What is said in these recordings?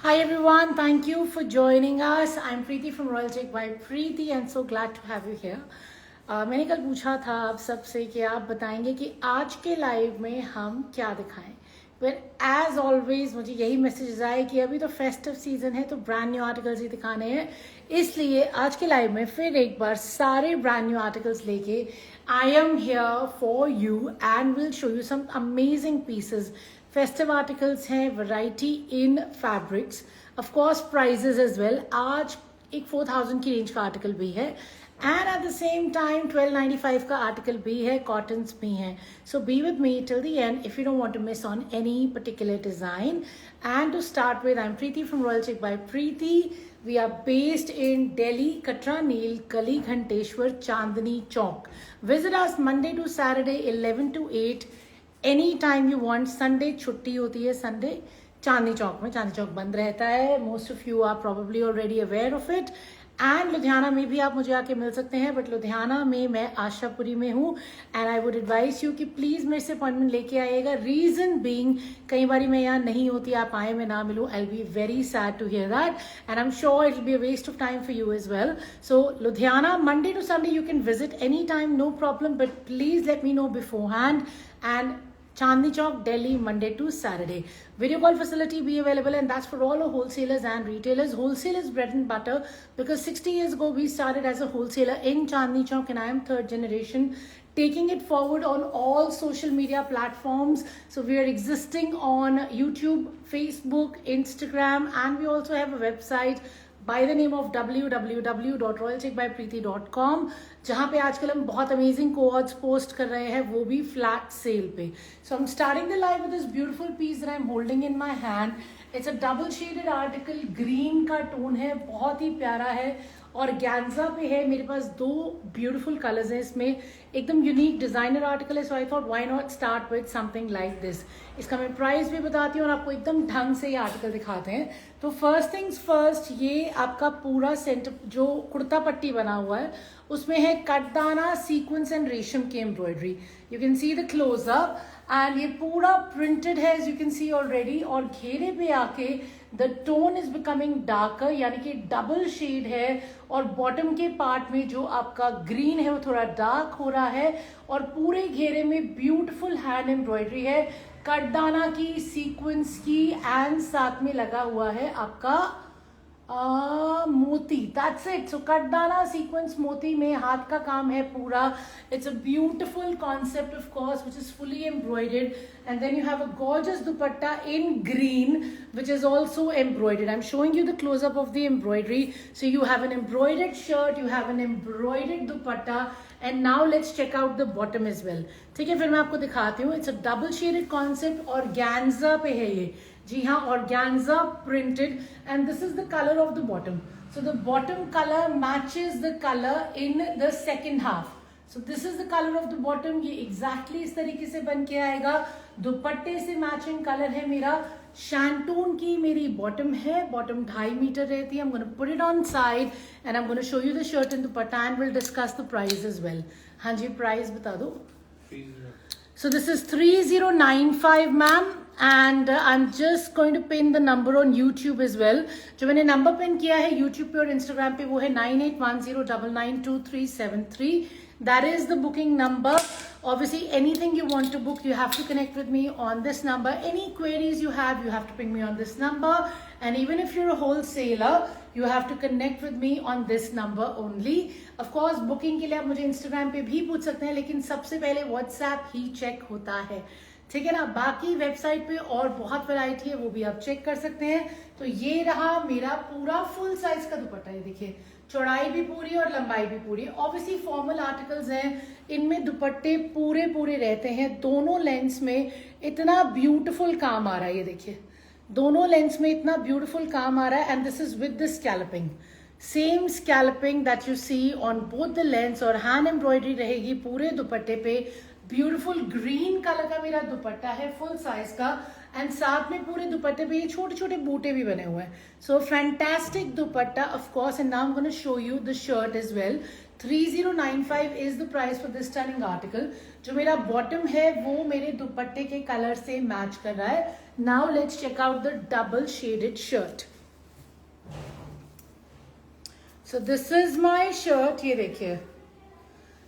Hi everyone, thank you for joining us. I'm Preeti from Royal Check by Preeti and so glad to have you here. मैंने कल पूछा था आप सबसे कि आप बताएंगे कि आज के लाइव में हम क्या दिखाएं. पर एज ऑलवेज मुझे यही मैसेज आए कि अभी तो फेस्टिव सीजन है तो ब्रांड न्यू आर्टिकल्स ही दिखाने हैं. इसलिए आज के लाइव में फिर एक बार सारे ब्रांड न्यू आर्टिकल्स लेके I am here for you and will show you some amazing pieces. Festive articles हैं, variety in fabrics, of course prices as well. आज एक 4000 की रेंज का आर्टिकल भी है and at the same time 1295 का article भी है, कॉटन्स भी हैं. So be with me till the end if you don't want to miss on any particular design. And to start with, I am Preeti from Royal Check by Preeti. We are based in Delhi, Katra Neel, Kali Ghanteshwar, Chandni Chowk. Visit us Monday to Saturday 11 to 8. Any time you want. Sunday छुट्टी होती है, Sunday Chandni Chowk में. चांदनी चौक बंद रहता है. Most of you are probably already aware of it. And Ludhiana में भी आप मुझे आके मिल सकते हैं, बट लुधियाना में मैं आशापुरी में हूँ. And I would advise you कि प्लीज मेरे से अपॉइंटमेंट लेके आइएगा. रीजन बीइंग, कई बार मैं यहाँ नहीं होती, आप आए मैं ना मिलूँ. I be very sad to hear that and I am sure it will be a waste of time for you as well. So Ludhiana Monday to Sunday you can visit any time, no problem, but please let me know beforehand. And Chandni Chowk, Delhi, Monday to Saturday. Video call facility be available, and that's for all our wholesalers and retailers. Wholesale is bread and butter because 60 years ago we started as a wholesaler in Chandni Chowk, and I am third generation taking it forward on all social media platforms. So we are existing on YouTube, Facebook, Instagram, and we also have a website by the name of www.royalcheckbypreeti.com, जहाँ पे आजकल हम बहुत amazing codes post कर रहे हैं, वो भी फ्लैट सेल पे. So I am starting the live with this beautiful piece that I am holding in my hand. It's a double shaded article, green का टोन है, बहुत ही प्यारा है और गैंजा पे है. मेरे पास दो ब्यूटीफुल कलर्स हैं इसमें, एकदम यूनिक डिजाइनर आर्टिकल है. So I thought why not start with something like this. इसका मैं प्राइस भी बताती हूँ और आपको एकदम ढंग से ये आर्टिकल दिखाते हैं. तो फर्स्ट थिंग्स फर्स्ट, ये आपका पूरा सेंटर जो कुर्ता पट्टी बना हुआ है उसमें है कटदाना, सीक्वेंस एंड रेशम की embroidery. You can see the closeup and ये पूरा प्रिंटेड है as you can see already. और घेरे पे आके the tone is becoming darker, यानी कि डबल शेड है. और बॉटम के पार्ट में जो आपका ग्रीन है वो थोड़ा डार्क हो रहा है. और पूरे घेरे में ब्यूटीफुल हैंड एम्ब्रॉयडरी है, कटदाना की, सीक्वेंस की, एंड साथ में लगा हुआ है आपका मोती. That's it. सो कटदाना, सीक्वेंस, मोती में हाथ का काम है पूरा. It's a beautiful concept of course which is fully embroidered, and then you have a gorgeous dupatta in green which is also embroidered. I'm showing you the close up of the embroidery. So you have an embroidered shirt, you have an embroidered dupatta, and now let's check out the bottom as well. ठीक है, फिर मैं आपको दिखाती हूँ. It's a double shaded concept और गैंजा पे है ये. जी हाँ, organza printed, and this is the color of the bottom. So the bottom color matches the color in the second half. So this is the color of the bottom. ये exactly इस तरीके से बन के आएगा. दुपट्टे से मैचिंग कलर है मेरा. शैंटून की मेरी बॉटम है, बॉटम 2.5 मीटर रहती है. I'm going to put it on side and I'm going to show you the shirt and dupatta and we'll discuss the price as well. हाँ जी, प्राइस बता दो. So this is 3095 ma'am, and I'm just going to pin the number on YouTube as well. जो मैंने number pin किया है YouTube पे और Instagram पे वो है 9810992373. That is the booking number. Obviously, anything you want to book, you have to connect with me on this number. Any queries you have to ping me on this number. And even if you're a wholesaler, you have to connect with me on this number only. Of course, booking के लिए आप मुझे Instagram पे भी पूछ सकते हैं, लेकिन सबसे पहले WhatsApp ही चेक होता है. ठीक है ना. बाकी वेबसाइट पे और बहुत वैरायटी है, वो भी आप चेक कर सकते हैं. तो ये रहा मेरा पूरा फुल साइज का दुपट्टा. ये देखिए, चौड़ाई भी पूरी और लंबाई भी पूरी. ऑब्वियसली फॉर्मल आर्टिकल्स हैं, इनमें दुपट्टे पूरे पूरे रहते हैं. दोनों लेंस में इतना ब्यूटीफुल काम आ रहा है. ये देखिए, दोनों लेंस में इतना ब्यूटीफुल काम आ रहा है. And this is with the scalloping, same scalloping that you see on both the lens. और हैंड एम्ब्रॉयडरी रहेगी पूरे दुपट्टे पे. ब्यूटीफुल ग्रीन कलर का मेरा दुपट्टा है, फुल साइज का. एंड साथ में पूरे दुपट्टे पे ये छोटे छोटे बूटे भी बने हुए हैं. So fantastic dupatta of course. And now I am gonna show you the shirt as well. 3095 is the price for this stunning article. जो मेरा बॉटम है वो मेरे दुपट्टे के कलर से मैच कर रहा है. Now let's check out the double shaded shirt. So this is my shirt, ये देखिए।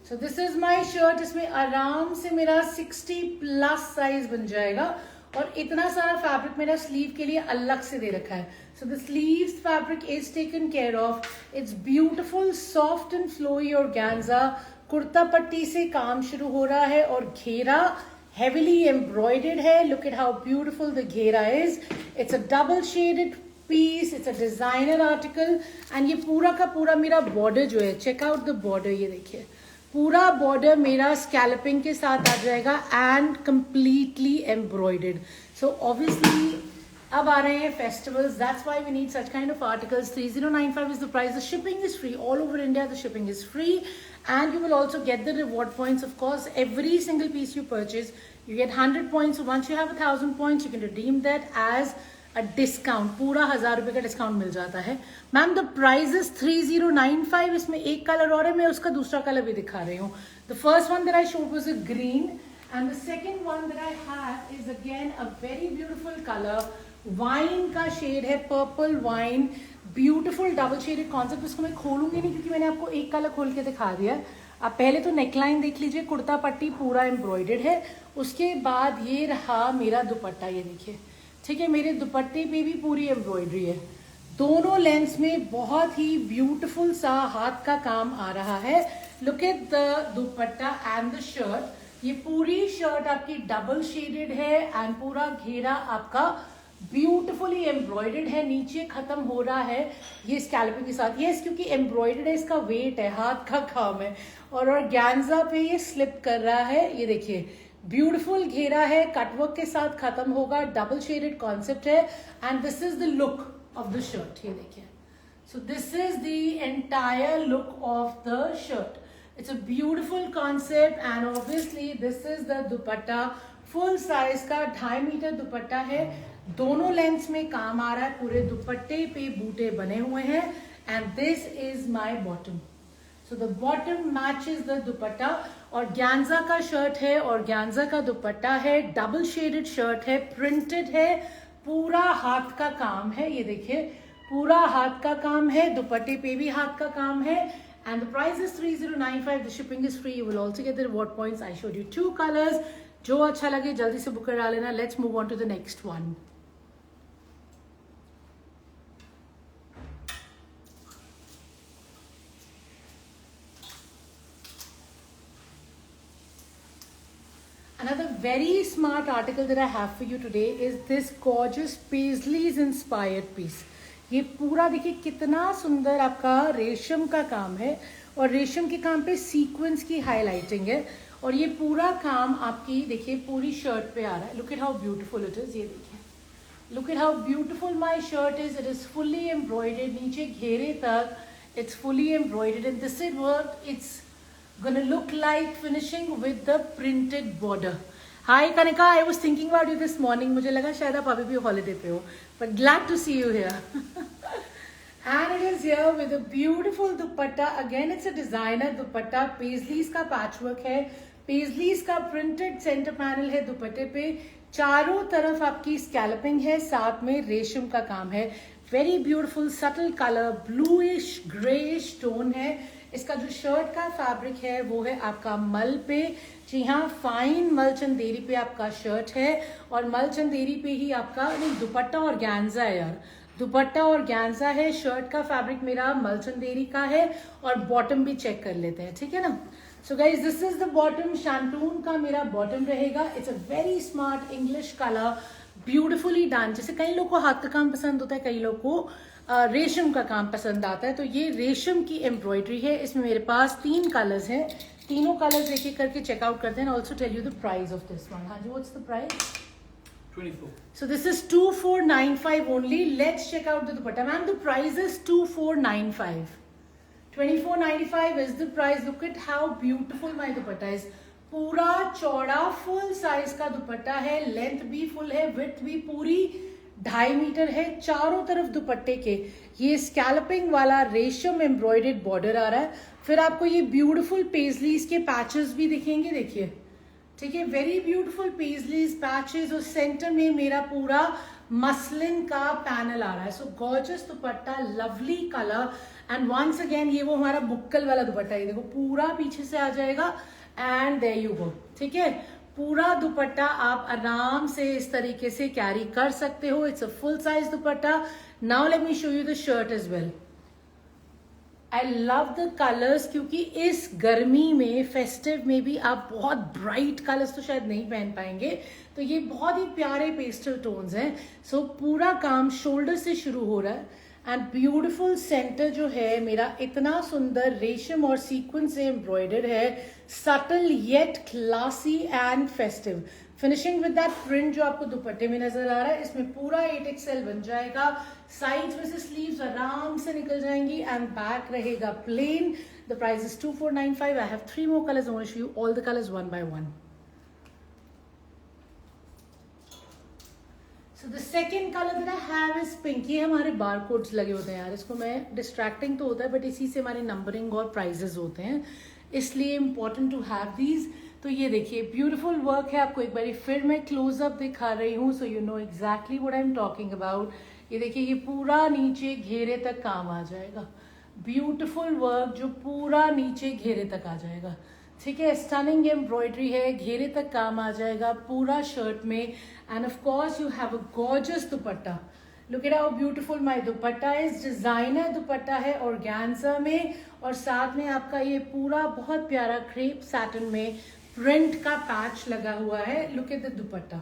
So this is my shirt, इसमें आराम से मेरा 60+ साइज बन जाएगा। और इतना सारा फैब्रिक मेरा स्लीव के लिए अलग से दे रखा है। So the sleeves fabric is taken care of. It's beautiful soft and flowy organza. Kurta पट्टी से काम शुरू हो रहा है और घेरा heavily embroidered है। Look at how beautiful the घेरा is. It's a double shaded piece. It's a designer article. And ये पूरा का पूरा मेरा border जो है, check out the border, ये देखिए पूरा border मेरा scalloping के साथ आ जाएगा and completely embroidered. So obviously अब आ रहे हैं festivals. That's why we need such kind of articles. 3095 is the price. The shipping is free all over India. The shipping is free. And you will also get the reward points. Of course, every single piece you purchase, you get 100 points. So once you have 1000 points, you can redeem that as a discount. पूरा 1000 रुपए का discount मिल जाता है। Ma'am the price is 3095। इसमें एक colour और है, मैं उसका दूसरा कलर भी दिखा रही हूँ। The first one that I showed was a green and the second one that I have is again a very beautiful colour. Wine का शेड है, purple wine. Beautiful double shaded concept. इसको मैं खोलूंगी नहीं क्योंकि मैंने आपको एक कलर खोल के दिखा दिया। आप पहले तो नेकलाइन देख लीजिए, कुर्ता पट्टी पूरा एम्ब्रॉयडर्ड है। उसके बाद ये रहा मेरा दुपट्टा, ये देखिए, ठीक है। मेरे दुपट्टे पे भी पूरी एम्ब्रॉयडरी है। दोनों लेंस में बहुत ही ब्यूटीफुल सा हाथ का काम आ रहा है। Look at the dupatta and the shirt. ये पूरी शर्ट आपकी डबल शेडेड है एंड पूरा घेरा आपका ब्यूटिफुली एम्ब्रॉयडर्ड है। नीचे खत्म हो रहा है ये स्कैल्पिंग के साथ। ये क्योंकि एम्ब्रॉयडर्ड है, इसका वेट है, हाथ का काम है। और ऑर्गेन्जा पे ये स्लिप कर रहा है, ये देखिए ब्यूटिफुल घेरा है, कटवर्क के साथ खत्म होगा। डबल शेडेड कॉन्सेप्ट है and this is the look of the shirt, ये देखिए। So this is the entire look of the shirt. It's a beautiful concept and obviously this is the dupatta. Full size का 2.5 metre दुपट्टा है। दोनों length में काम आ रहा है। पूरे दुपट्टे पे बूटे बने हुए हैं and this is my bottom. So the bottom matches the dupatta. Organza का शर्ट है, ऑर्गेन्जा का दुपट्टा है, डबल शेडेड शर्ट है, प्रिंटेड है, पूरा हाथ का काम है। ये देखिए पूरा हाथ का काम है, दुपट्टे पे भी हाथ का काम है। And the price is 3095। The shipping is free. You will also get the reward points. I showed you 2 colours. जो अच्छा लगे जल्दी से बुक करा लेना। Let's move on to the next one. Another very smart article that I have for you today is this gorgeous Paisley's inspired piece. ये पूरा देखिए कितना सुंदर आपका रेशम का काम है और रेशम के काम पे सीक्वेंस की हाईलाइटिंग है। और ये पूरा काम आपकी देखिए पूरी शर्ट पे आ रहा है। Look at how beautiful it is. ये देखिए, look at how beautiful my shirt is. It is fully embroidered, नीचे घेरे तक it's fully embroidered and this is what it's gonna look like finishing with the printed border. Hi Kanika, I was thinking about you this morning. मुझे लगा शायद आप अभी भी holiday पे हो, but glad to see you here. And it is here with a beautiful dupatta. Again, it's a designer dupatta. Paisleys का patchwork है, Paisleys का printed center panel है दुपट्टे पे। चारों तरफ आपकी स्कैल्पिंग है, साथ में रेशम का काम है। Very beautiful subtle colour, bluish greyish tone है। इसका जो शर्ट का फैब्रिक है वो है आपका मल पे। जी हाँ, फाइन मल चंदेरी पे आपका शर्ट है और मल चंदेरी पे ही आपका नहीं, दुपट्टा और ऑर्गेन्जा है यार। दुपट्टा और ऑर्गेन्जा है। शर्ट का फैब्रिक मेरा मल चंदेरी का है और बॉटम भी चेक कर लेते हैं, ठीक है ना। सो guys this is the bottom. Shantoon का मेरा बॉटम रहेगा। It's a very smart English colour, beautifully done. जैसे कई लोग को हाथ का काम पसंद होता है, कई लोग को रेशम का काम पसंद आता है। तो ये रेशम की एम्ब्रॉयडरी है। इसमें मेरे पास 3 कलर्स हैं। तीनों कलर्स एक एक करके चेकआउट करते हैं। Also tell you the price of this one. हाँ जी, what's the price? 24. So this is 2495 only. Let's check out the dupatta. Ma'am, the price is 2495. 2495 is the price. Look at how beautiful my dupatta is. पूरा चौड़ा full size का दुपट्टा है। Length भी full है, width भी पूरी 2.5 metre है। चारों तरफ दुपट्टे के ये स्कैल्पिंग वाला रेशम एम्ब्रॉयडर्ड बॉर्डर आ रहा है। फिर आपको ये ब्यूटीफुल पेजलीज के पैचेस भी दिखेंगे, देखिए, ठीक है। वेरी ब्यूटीफुल पेजलीज पैचेस और सेंटर में मेरा पूरा मसलिन का पैनल आ रहा है. So gorgeous dupatta, lovely colour. And once again ये वो हमारा बुक्कल वाला दुपट्टा, ये देखो पूरा पीछे से आ जाएगा. And there you go. ठीक है, पूरा दुपट्टा आप आराम से इस तरीके से कैरी कर सकते हो. It's a full size dupatta. Now let me show you the shirt as well. I love the colours, क्योंकि इस गर्मी में फेस्टिव में भी आप बहुत ब्राइट कलर्स तो शायद नहीं पहन पाएंगे, तो ये बहुत ही प्यारे पेस्टल टोन्स हैं. सो पूरा काम शोल्डर से शुरू हो रहा है. एंड ब्यूटिफुल सेंटर जो है मेरा इतना सुंदर रेशम और सीक्वेंस से एम्ब्रॉयडर्ड है. Subtle yet classy and festive. Finishing with that print जो आपको दुपट्टे में नजर आ रहा है, इसमें पूरा 8XL बन जाएगा. साइड्स में से स्लीव्स आराम से निकल जाएंगी एंड बैक रहेगा plain. The price is 2495. I have 3 more colors. I want to show you all the colors one by one. So the second color that I have is pink. ये हमारे बार codes लगे होते हैं यार, इसको मैं distracting तो होता है बट इसी से हमारे नंबरिंग और प्राइजेस होते हैं, इसलिए इम्पोर्टेंट टू हैव दीज. तो ये देखिए ब्यूटीफुल वर्क है. आपको एक बार फिर मैं क्लोजअप दिखा रही हूँ, सो you know exactly what I am talking about. ये देखिए ये पूरा नीचे घेरे तक काम आ जाएगा. ब्यूटीफुल वर्क जो पूरा नीचे घेरे तक आ जाएगा. ठीक है, स्टनिंग एम्ब्रॉयडरी है, घेरे तक काम आ जाएगा पूरा शर्ट में. And of course you have a gorgeous dupatta. Look at how beautiful my dupatta is. Designer दुपट्टा है ऑर्गेन्जा में, और साथ में आपका ये पूरा बहुत प्यारा क्रेप सैटिन में प्रिंट का पैच लगा हुआ है. Look at the dupatta.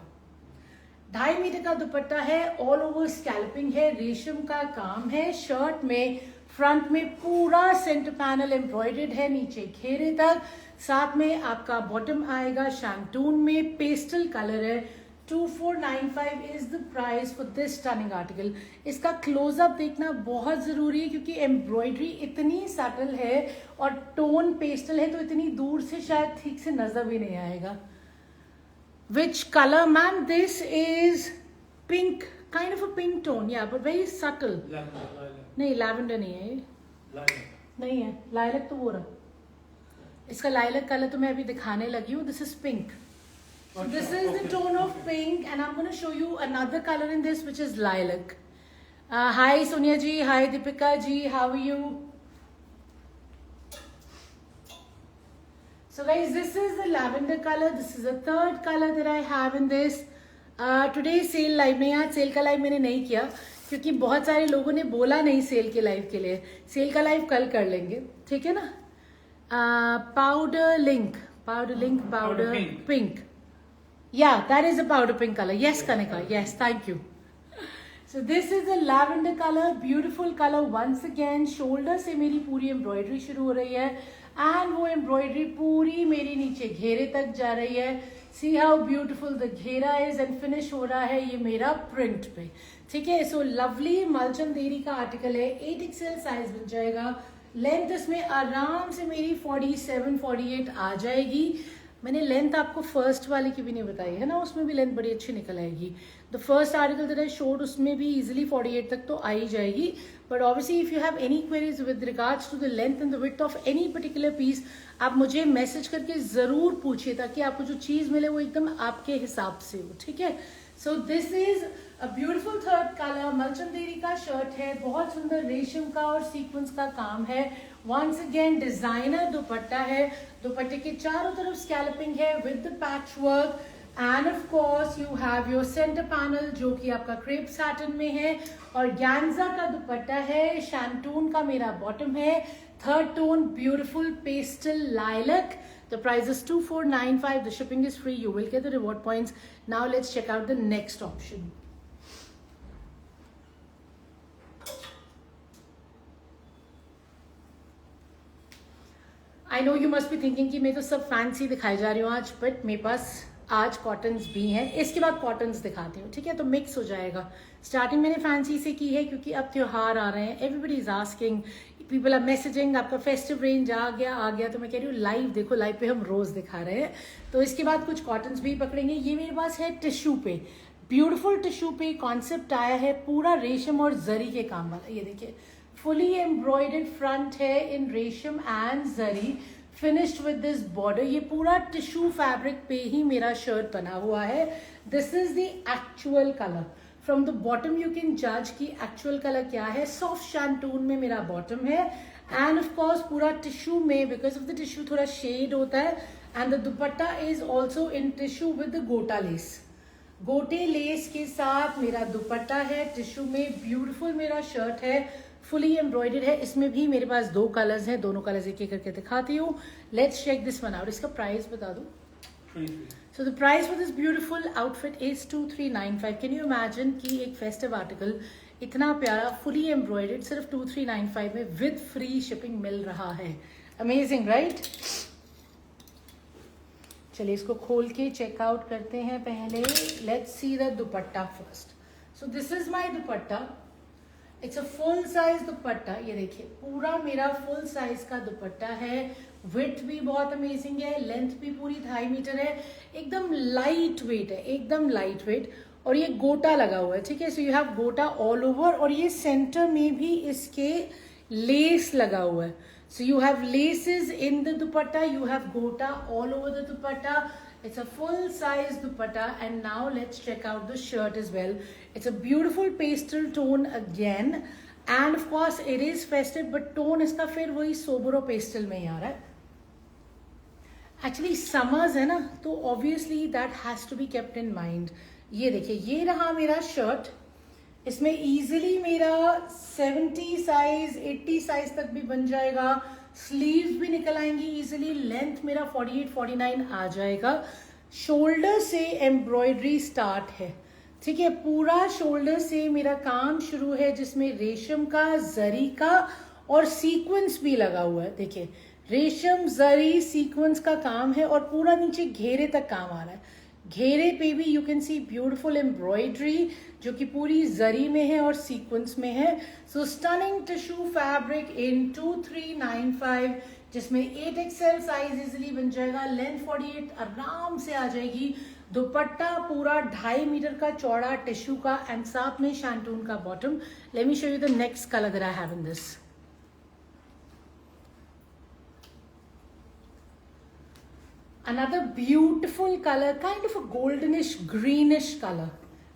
2.5 metre का दुपट्टा है, ऑल ओवर स्कैल्पिंग है, रेशम का काम है. शर्ट में फ्रंट में पूरा सेंटर पैनल एम्ब्रॉयडर्ड है नीचे घेरे तक. साथ में आपका बॉटम आएगा शैंटून में, पेस्टल कलर है. 2495 is the price for this stunning article. इसका क्लोजअप देखना बहुत जरूरी है, क्योंकि एम्ब्रॉयडरी इतनी सटल है और टोन पेस्टल है, तो इतनी दूर से शायद ठीक से नजर भी नहीं आएगा. Which colour ma'am? This is pink, kind of a pink tone, या बट वेरी सटल. नहीं, लैवेंडर नहीं है ये, नहीं है. लाइलक तो वो रहा, इसका लाइलक कलर तो मैं अभी दिखाने लगी हूँ. This is pink. So this is the tone of pink, and I'm going to show you another color in this, which is lilac. Hi Sonia ji, hi Deepika ji, how are you? So guys, this is the lavender color. This is the third color that I have in this. Today sale live में, आज cell का live मैंने नहीं किया क्योंकि बहुत सारे लोगों ने बोला नहीं सेल के लाइव के लिए. सेल का लाइव कल कर लेंगे, ठीक है ना. Powder link, powder pink. Yeah, that is a powder pink color. Yes, Kanika. Yes, thank you. So this is the lavender color, beautiful color. Once again, shoulder से मेरी पूरी एम्ब्रॉयडरी शुरू हो रही है, एंड वो एम्ब्रॉयडरी पूरी मेरी नीचे घेरे तक जा रही है. See how beautiful the घेरा is, and finish हो रहा है ये मेरा प्रिंट पे. ठीक है, सो लवली मलचंदेरी का आर्टिकल है. 8XL साइज बन जाएगा. लेंथ इसमें आराम से मेरी 47-48 आ जाएगी. मैंने लेंथ आपको फर्स्ट वाले की भी नहीं बताई है ना, उसमें भी लेंथ बड़ी अच्छी निकल आएगी. The first article that I showed उसमें भी इजीली 48 तक तो आ ही जाएगी. But obviously if you have any queries with regards to the length and the width of any particular piece, आप मुझे मैसेज करके जरूर पूछिए, ताकि आपको जो चीज मिले वो एकदम आपके हिसाब से हो. ठीक है, so this is a beautiful third colour. मलचंदेरी का शर्ट है, बहुत सुंदर रेशम का और सीक्वेंस का काम है. वंस अगेन डिजाइनर दुपट्टा है. दुपट्टे के चारों तरफ स्कैल्पिंग है with the patch work. And of course you have your centre panel जो कि आपका क्रेप सैटिन में है, और गैंजा का दुपट्टा है. शैंटून का मेरा बॉटम है. Third tone beautiful pastel lilac. The price is 2495. The shipping is free. You will get the reward points. Now let's check out the next option. I know you must be thinking कि मैं तो सब fancy दिखाई जा रही हूँ आज, but मेरे पास आज कॉटन्स भी हैं. इसके बाद कॉटन्स दिखाती हूँ, ठीक है, तो मिक्स हो जाएगा. स्टार्टिंग मैंने फैंसी से की है क्योंकि अब त्योहार आ रहे हैं. Everybody is asking, people are messaging आपका फेस्टिव रेंज आ गया. तो मैं कह रही हूँ लाइव देखो, लाइव पे हम रोज दिखा रहे हैं. तो इसके बाद कुछ कॉटन्स भी पकड़ेंगे. ये मेरे पास है टिश्यू पे, ब्यूटीफुल टिश्यू पे कॉन्सेप्ट आया है, पूरा रेशम और जरी के काम वाला. ये देखिए फुली एम्ब्रॉयडर्ड फ्रंट है इन रेशम and zari, finished with this border. ये पूरा टिश्यू फैब्रिक पे ही मेरा शर्ट बना हुआ है. This is the actual colour. From the bottom you can जज कि एक्चुअल कलर क्या है. सॉफ्ट शैंटून में मेरा बॉटम है एंड ऑफ कोर्स पूरा टिश्यू में, बिकॉज ऑफ द टिश्यू थोड़ा शेड होता है. And the dupatta is also in tissue with the गोटा लेस. गोटे लेस के साथ मेरा दुपट्टा है टिश्यू में. ब्यूटीफुल मेरा शर्ट है, फुली एम्ब्रॉयडर्ड है. इसमें भी मेरे पास 2 कलर्स हैं, दोनों कलर्स एक एक करके दिखाती हूँ. Let's check this one out. इसका प्राइस बता दो. So the price for this beautiful outfit is 2395. Can you imagine कि एक festive article इतना प्यारा fully embroidered सिर्फ 2395 में with free shipping मिल रहा है. Amazing, right? चलिए इसको खोल के चेकआउट करते हैं पहले. Let's see the dupatta first. So this is my dupatta. It's a full size dupatta. ये देखिए पूरा मेरा फुल साइज का दुपट्टा है. विड्थ भी बहुत अमेजिंग है, लेंथ भी पूरी 2.5 मीटर है. एकदम लाइट वेट है, एकदम लाइट वेट. और ये गोटा लगा हुआ है, ठीक है. So you have gota all over और ये सेंटर में भी इसके लेस लगा हुआ है. So you have laces in the dupatta, you have gota all over the dupatta. It's a full size dupatta. And now let's check out the shirt as well. It's a beautiful pastel tone again. And of course it is festive, but tone इसका फिर वही sober और pastel में ही आ रहा है. Actually summers है ना, तो obviously that has to be kept in mind. ये देखिए ये रहा मेरा shirt. इसमें easily मेरा 70 साइज 80 साइज तक भी बन जाएगा. स्लीव्स भी निकल आएंगी इजिली. लेंथ मेरा 48-49 आ जाएगा. शोल्डर से एम्ब्रॉयडरी स्टार्ट है, ठीक है. पूरा शोल्डर से मेरा काम शुरू है, जिसमें रेशम का, जरी का और सीक्वेंस भी लगा हुआ है. देखिए रेशम, जरी, सीक्वेंस का काम है और पूरा नीचे घेरे तक काम आ रहा है. घेरे पे भी you can see beautiful embroidery जो कि पूरी जरी में है और सीक्वेंस में है. सो स्टनिंग टिश्यू फैब्रिक इन 2395, जिसमें 8XL साइज इजिली बन जाएगा. लेंथ 48 आराम से आ जाएगी. दुपट्टा पूरा 2.5 मीटर का चौड़ा टिश्यू का एंड साथ में शैंटून का bottom. Late me show you the next colour that I have in this. Another beautiful color, kind of a goldenish greenish color,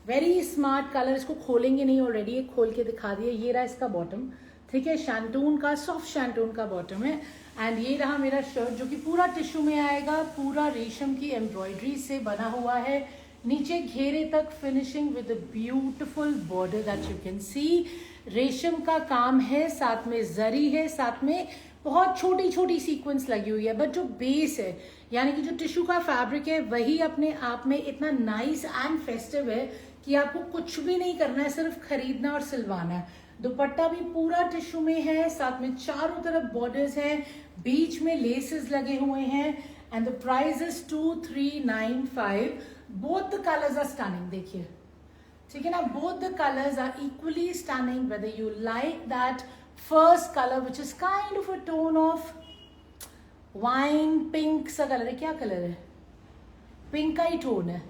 very smart color. इसको खोलेंगे नहीं, ऑलरेडी एक खोल के दिखा दिया. ये रहा इसका बॉटम, ठीक है. शैंटून का, सॉफ्ट शैंटून का बॉटम है. एंड ये रहा मेरा शर्ट जो कि पूरा टिश्यू में आएगा. पूरा रेशम की एम्ब्रॉयडरी से बना हुआ है. नीचे घेरे तक finishing with a beautiful border that you can सी. रेशम का काम है, साथ में जरी है, साथ में बहुत छोटी छोटी सीक्वेंस लगी हुई है. बट जो बेस है यानी कि जो टिश्यू का फैब्रिक है वही अपने आप में इतना नाइस एंड फेस्टिव है कि आपको कुछ भी नहीं करना है, सिर्फ खरीदना और सिलवाना है. दुपट्टा भी पूरा टिश्यू में है, साथ में चारों तरफ बॉर्डर्स हैं, बीच में लेसेस लगे हुए हैं. And the price is 2395. Both the colours are stunning. देखिए ठीक है ना, both the colours are equally stunning. Whether you like that first colour which is kind of a tone of wine pink सा colour है. क्या colour है? Pink का ही tone है.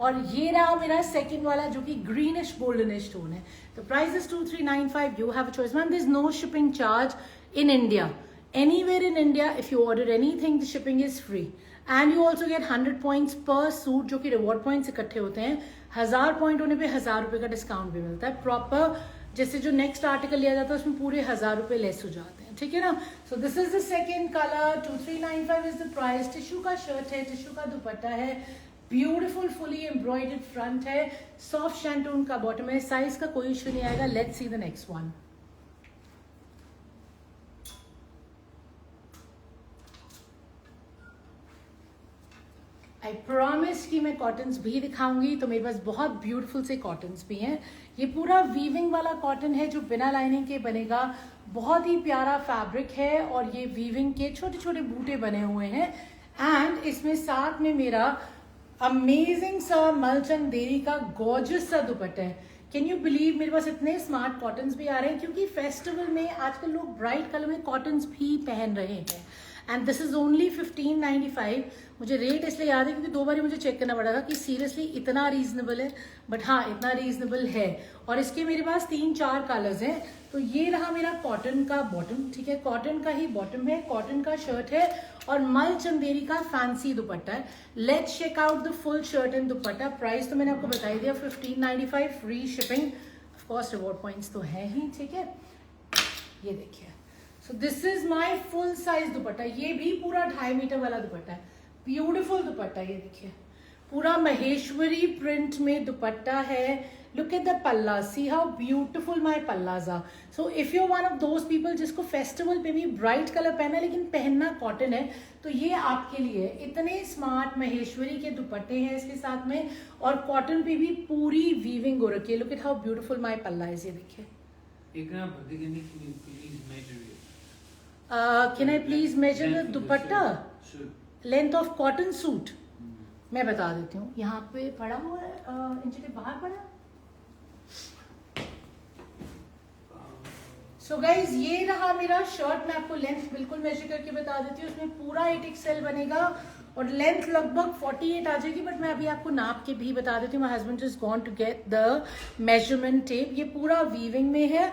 और ये रहा मेरा सेकंड वाला जो कि ग्रीनिश गोल्डनिश टोन है. तो price is 2395. You have a choice. Ma'am, there is no shipping charge in India. Anywhere in India if you order anything the shipping is free. And you also get 100 points per suit, जो कि reward points इकट्ठे होते हैं. 1000 point होने पे 1000 रुपए का discount भी मिलता है. प्रॉपर जैसे जो नेक्स्ट आर्टिकल लिया जाता है उसमें पूरे 1000 रुपए लेस हो जाते हैं, ठीक है ना. सो this is the second colour. 2395 is the price. Tissue का शर्ट है, टिश्यू का दुपट्टा है, ब्यूटीफुल फुली एम्ब्रॉयडर्ड फ्रंट है, सॉफ्ट शैंटून का बॉटम है. साइज का कोई इश्यू नहीं आएगा. Let's see the next one. I promise कि मैं कॉटन्स भी दिखाऊंगी, तो मेरे पास बहुत ब्यूटीफुल से कॉटन्स भी हैं. ये पूरा वीविंग वाला कॉटन है जो बिना लाइनिंग के बनेगा. बहुत ही प्यारा फैब्रिक है और ये वीविंग के छोटे छोटे बूटे बने हुए हैं. एंड इसमें साथ में मेरा अमेजिंग सा मलचंदेरी का गॉर्जियस सा दुपट्टा है. कैन यू बिलीव मेरे पास इतने स्मार्ट कॉटन्स भी आ रहे हैं, क्योंकि फेस्टिवल में आजकल लोग ब्राइट कलर में कॉटन्स भी पहन रहे हैं. And this is only 1595। मुझे रेट इसलिए याद है क्योंकि 2 बार मुझे चेक करना पड़ा था कि सीरियसली इतना रीजनेबल है, बट हाँ इतना रीजनेबल है। और इसके मेरे पास 3-4 कलर्स हैं। तो ये रहा मेरा कॉटन का बॉटम, ठीक है, कॉटन का ही बॉटम है, कॉटन का शर्ट है और मल चंदेरी का फैंसी दुपट्टा है। Let's check out the full shirt and dupatta. Price तो मैंने आपको बता ही दिया, 1595, free shipping, of course reward points तो है ही, ठीक है। ये देखिए, so this is my full size dupatta. ये भी पूरा 2.5 मीटर वाला दुपट्टा है, ब्यूटीफुल दुपट्टा। ये देखिए पूरा महेश्वरी प्रिंट में दुपट्टा है। Look at the palla, see how beautiful my pallas are. So if you one of those people जिसको फेस्टिवल पे भी ब्राइट कलर पहना है लेकिन पहनना कॉटन है, तो ये आपके लिए। इतने स्मार्ट महेश्वरी के दुपट्टे हैं इसके साथ में, और कॉटन पे भी पूरी वीविंग हो रखी है। Look at how beautiful my पल्ला इज। ये देखिए, can I please measure the dupatta length of cotton suit? मैं बता देती हूँ, यहाँ पे पड़ा हुआ है, इंच के बाहर पड़ा। सो गाइज ये रहा मेरा शर्ट। मैं आपको लेंथ बिल्कुल मेजर करके बता देती हूँ। उसमें पूरा 8XL बनेगा और लेंथ लगभग 48 आ जाएगी, बट मैं अभी आपको नाप के भी बता देती हूँ। My husband is gone to get the measurement tape. ये पूरा वीविंग में है,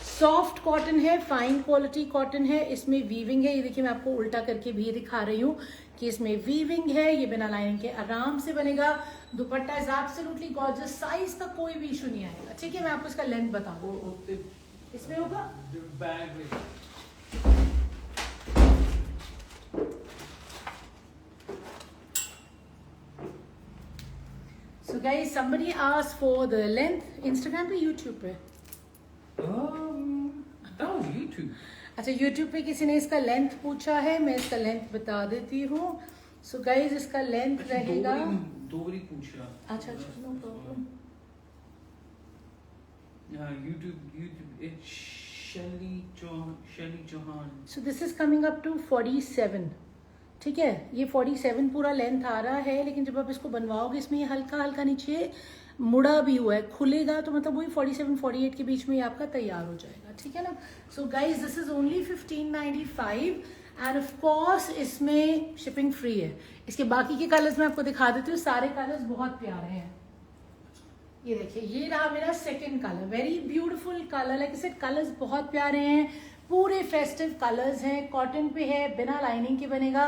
सॉफ्ट कॉटन है, फाइन क्वालिटी कॉटन है, इसमें वीविंग है। ये देखिए मैं आपको उल्टा करके भी दिखा रही हूँ कि इसमें वीविंग है। ये बिना लाइनिंग के आराम से बनेगा। दुपट्टा इज एब्सोल्युटली गॉर्जियस, साइज का कोई भी इशू नहीं आएगा, ठीक है। मैं आपको इसका लेंथ बता दूँ, इसमें होगा so guys somebody asked for the length Instagram पे, YouTube पे? that was YouTube. अच्छा, YouTube पे किसी ने इसका लेंथ पूछा है, मैं इसका लेंथ बता देती हूँ। सो गाइज इसका लेंथ रहेगा, दो बारी पूछा। अच्छा no problem. YouTube it's Shelly Johan. So this is coming up to 47, ठीक है। ये 47 पूरा लेंथ आ रहा है, लेकिन जब आप इसको बनवाओगे इसमें ये हल्का हल्का नीचे मुड़ा भी हुआ है, खुलेगा तो मतलब वही 47-48 के बीच में ये आपका तैयार हो जाएगा, ठीक है ना। सो guys this is only 1595 and of course इसमें शिपिंग फ्री है। इसके बाकी के कलर्स मैं आपको दिखा देती हूँ, सारे कलर्स बहुत प्यारे हैं। ये देखिए, ये रहा मेरा second colour, very beautiful colour. Like I said, colours बहुत प्यारे हैं, पूरे फेस्टिव कलर्स हैं, कॉटन पे है, बिना लाइनिंग के बनेगा,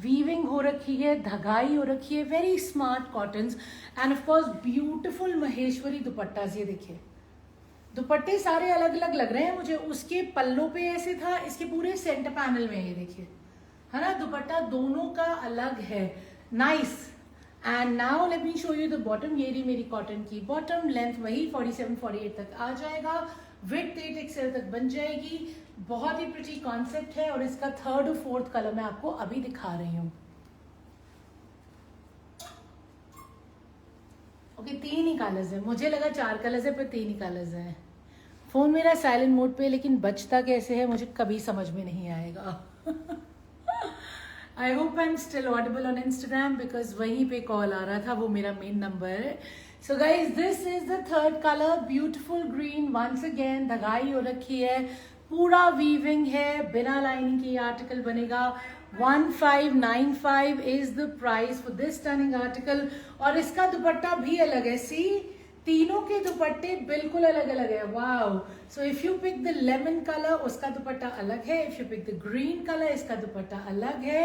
वीविंग हो रखी है, धगाई हो रखी है, very smart cottons and of course beautiful Maheshwari dupattas. ये देखिए दुपट्टे सारे अलग अलग लग रहे हैं मुझे। उसके पल्लों पे ऐसे था, इसके पूरे सेंटर पैनल में ये देखिए, है ना, दुपट्टा दोनों का अलग है, nice. And now let me show you the bottom. ये रही मेरी कॉटन की बॉटम, लेंथ वही 47-48 तक आ जाएगा, विड्थ 8XL तक बन जाएगी। बहुत ही प्रिटी कॉन्सेप्ट है और इसका 3rd और 4th कलर मैं आपको अभी दिखा रही हूँ। ओके, 3 ही कलर्स है, मुझे लगा 4 कलर्स है पर 3 ही कलर्स हैं। फोन मेरा साइलेंट मोड पे, लेकिन बजता कैसे है मुझे कभी समझ में नहीं आएगा। I hope I am still Audible on Instagram because वहीं पे कॉल आ रहा था, वो मेरा मेन नंबर है। So guys this is the 3rd colour, beautiful green. Once again धगाई हो रखी है, पूरा वीविंग है, बिना लाइनिंग के आर्टिकल बनेगा। 1595 is the price for this stunning article. और इसका दुपट्टा भी अलग है, सी तीनों के दुपट्टे बिल्कुल अलग अलग है। Wow, so if you pick the lemon colour उसका दुपट्टा अलग है, if you pick the green colour इसका दुपट्टा अलग है।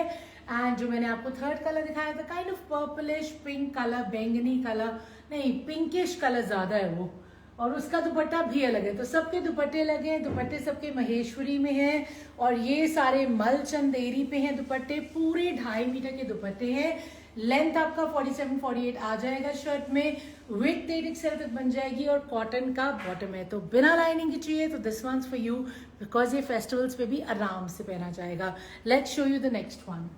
एंड जो मैंने आपको 3rd कलर दिखाया था, kind of purplish pink colour, बैंगनी कलर नहीं, पिंकिश कलर ज्यादा है वो, और उसका दुपट्टा भी अलग है। तो सबके दुपट्टे अलग हैं, दुपट्टे सबके महेश्वरी में हैं, और ये सारे मल चंदेरी पे हैं दुपट्टे, पूरे 2.5 मीटर के दुपट्टे हैं। लेंथ आपका 47-48 आ जाएगा शर्ट में, विड्थ 8XL तक बन जाएगी, और कॉटन का बॉटम है। तो बिना लाइनिंग की चाहिए तो this one's for you, because ये फेस्टिवल्स पे भी आराम से पहना जाएगा। Let's show you the next one.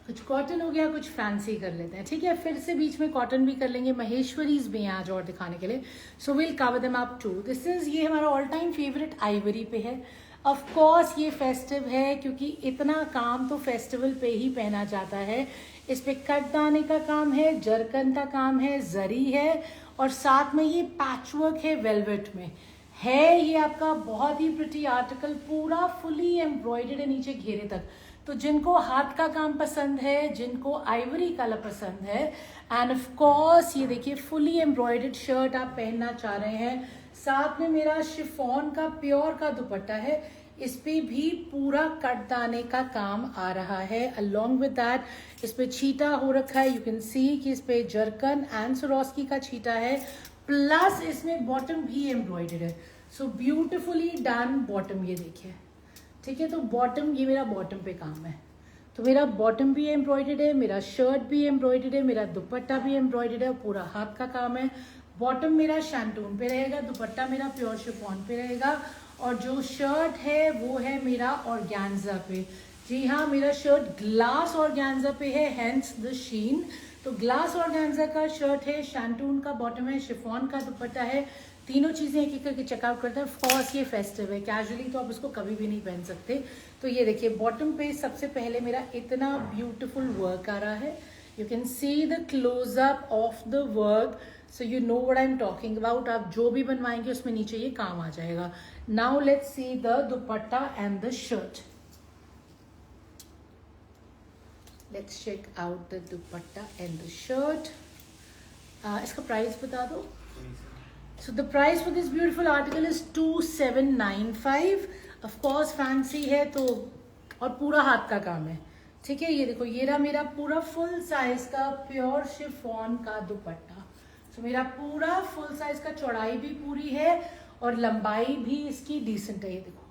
कुछ कॉटन हो गया, कुछ फैंसी कर लेते हैं, ठीक है। फिर से बीच में कॉटन भी कर लेंगे, महेश्वरीज भी हैं आज और दिखाने के लिए। So will cover them up too. This is, ये हमारा ऑल टाइम फेवरेट आइवरी पे है। ऑफ कोर्स ये फेस्टिव है क्योंकि इतना काम तो फेस्टिवल पे ही पहना जाता है। इस पे कट दाने का काम है, जरकन का काम है, जरी है और साथ में ये पैचवर्क है वेलवेट में है। ये आपका बहुत ही प्रिटी आर्टिकल, पूरा फुली एम्ब्रॉयडर्ड है नीचे घेरे तक। तो जिनको हाथ का काम पसंद है, जिनको आइवरी कलर पसंद है, एंड ऑफ कोर्स ये देखिए फुली एम्ब्रॉयडर्ड शर्ट आप पहनना चाह रहे हैं। साथ में मेरा शिफॉन का प्योर का दुपट्टा है, इस पे भी पूरा कट दाने का काम आ रहा है। अलोंग विद दैट इस पे छीटा हो रखा है, यू कैन सी कि इस पे जरकन एंड स्वरोस्की का छीटा है, प्लस इसमें बॉटम भी एम्ब्रॉयडर्ड है। सो ब्यूटिफुली डन बॉटम, ये देखिए, ठीक है। तो बॉटम, ये मेरा बॉटम पे काम है, तो मेरा बॉटम भी एम्ब्रॉयडर्ड है, मेरा शर्ट भी एम्ब्रॉयडर्ड है, मेरा दुपट्टा भी एम्ब्रॉयडर्ड है, पूरा हाथ का काम है। बॉटम मेरा शैंटून पे रहेगा, दुपट्टा मेरा प्योर शिफॉन पे रहेगा और जो शर्ट है वो है मेरा ऑर्गेन्जा पे। जी हाँ, मेरा शर्ट ग्लास ऑर्गेन्जा पे है, हेंस द शीन। तो ग्लास ऑर्गेन्जा का शर्ट है, शैंटून का बॉटम है, शिफॉन का दुपट्टा है। तीनों चीज़ें एक एक करके चेकआउट करते हैं। ऑफकोर्स ये फेस्टिव है, कैजुअली तो आप इसको कभी भी नहीं पहन सकते। तो ये देखिए बॉटम पे सबसे पहले मेरा इतना ब्यूटिफुल वर्क आ रहा है, you can see the closeup of the work, so you know what I am talking about. आप जो भी बनवाएंगे उसमें नीचे ये काम आ जाएगा। Now let's see the dupatta and the shirt. Let's check out the dupatta and the shirt. इसका प्राइस बता दो। So the price for this beautiful article is 2795. Of course fancy है तो, और पूरा हाथ का काम है, ठीक है। ये देखो, ये रहा मेरा पूरा फुल साइज का प्योर शिफॉन का दुपट्टा। तो मेरा पूरा फुल साइज का, चौड़ाई भी पूरी है और लंबाई भी इसकी डिसेंट है, ये देखो,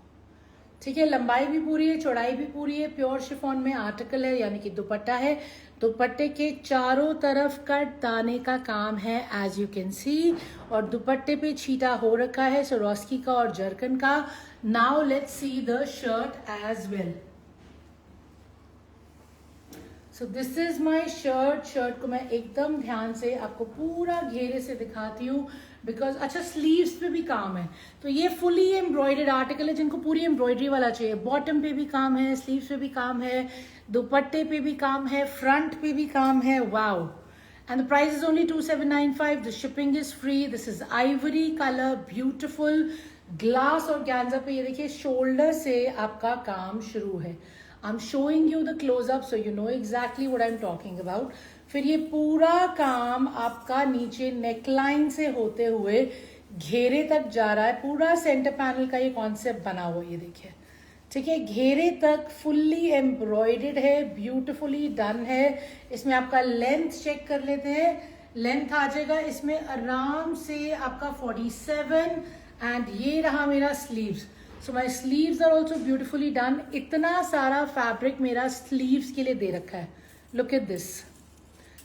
ठीक है। लंबाई भी पूरी है, चौड़ाई भी पूरी है, प्योर शिफॉन में आर्टिकल है, यानी कि दुपट्टा है। दुपट्टे के चारों तरफ कट दाने का काम है, एज यू कैन सी, और दुपट्टे पे छीटा हो रखा है स्वरोस्की का और जरकन का। Now let's see the shirt as well. So this is my shirt. Shirt को मैं एकदम ध्यान से आपको पूरा घेरे से दिखाती हूँ, बिकॉज अच्छा स्लीव्स पे भी काम है। तो ये फुली एम्ब्रॉयडर्ड आर्टिकल है, जिनको पूरी एम्ब्रॉयडरी वाला चाहिए। बॉटम पे भी काम है, स्लीव्स पे भी काम है, दुपट्टे पे भी काम है, फ्रंट पे भी काम है। Wow, and the price is only 2795। The shipping is free. This is Ivory colour, beautiful glass और ऑर्गेन्जा पे। ये देखिए शोल्डर से आपका काम शुरू है। I'm showing you the close-up so you know exactly what I'm talking about. फिर ये पूरा काम आपका नीचे नेकलाइन से होते हुए घेरे तक जा रहा है। पूरा सेंटर पैनल का ये कॉन्सेप्ट बना हुआ, ये देखिए, ठीक है। घेरे तक फुल्ली एम्ब्रॉयडर्ड है, ब्यूटिफुली डन है। इसमें आपका लेंथ चेक कर लेते हैं। लेंथ आ जाएगा इसमें आराम से आपका 47, एंड ये रहा मेरा sleeves. So my sleeves are also beautifully done. इतना सारा फैब्रिक मेरा स्लीव्स के लिए दे रखा है, look at this,